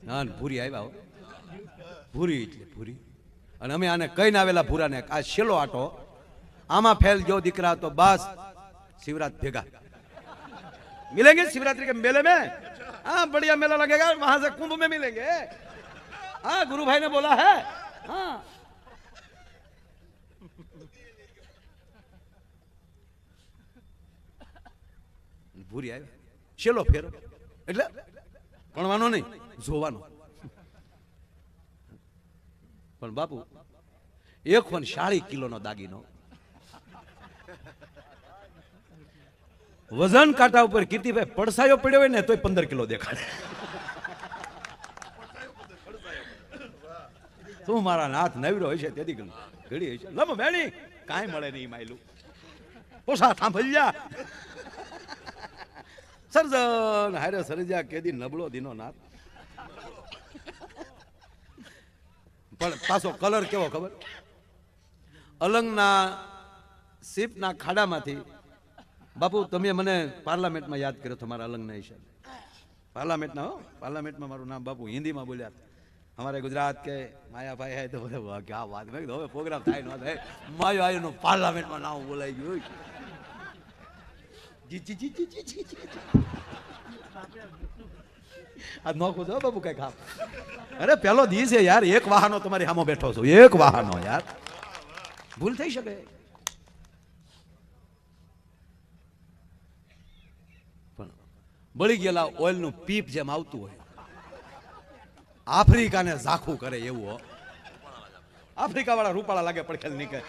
હા ભૂરી આવ્યા હો. ભૂરી એટલે ભૂરી. અને અમે આને કહીને આવેલા ભૂરાને આ છેલ્લો આટો આમાં ફેલ જો દીકરા તો બસ शिवरात भेगा मिलेंगे शिवरात्रि के मेले में। हाँ बढ़िया मेला लगेगा वहां से कुंभ में मिलेंगे। हाँ गुरु भाई ने बोला है। हाँ ભૂરી આવે છેલ્લો ફેરો એટલે ભણવાનો નહીં જોવાનો. પણ બાપુ 140 કિલોનો દાગીનો વજન કાંટા ઉપર કીર્તિભાઈ પડસાયો પડ્યો હોય ને તોય 15 કિલો દેખાડે. તું મારા નાથ નવરો હોય છે તેથી ઘડી હોય છે લમ મેણી કાંઈ મળે નહીં માયલું પોસા સાંભળ્યા સર્જન હારે સરજા કેદી નબળો દીનો નાથ. પણ પાછો કલર કેવો ખબર અલંગના સીપના ખાડામાંથી બાપુ તમે મને પાર્લામેન્ટમાં યાદ કર્યો તમારા અલંગના હિસાબે પાર્લામેન્ટના હો પાર્લામેન્ટમાં મારું નામ બાપુ હિન્દીમાં બોલ્યા हमारे गुजरात के माया भाई है तो बोले वाह क्या बात है तो प्रोग्राम થાય નો થાય માયો આયો નો પાર્લામેન્ટમાં નામ બોલાઈ ગયું જી જી જી જી જી આ નોખો જો બાપુ કઈ ખામ અરે પેલો દી છે યાર એક વાહનો તમારી સામે બેઠો છું એક વાહનો યાર ભૂલ થઈ શકે. પણ બળી ગયેલા ઓઇલનું પીપ જેમ આવતું હોય આફ્રિકાને ઝાખું કરે એવું. આફ્રિકા વાળા રૂપાળા લાગે પડખેલ નીકળે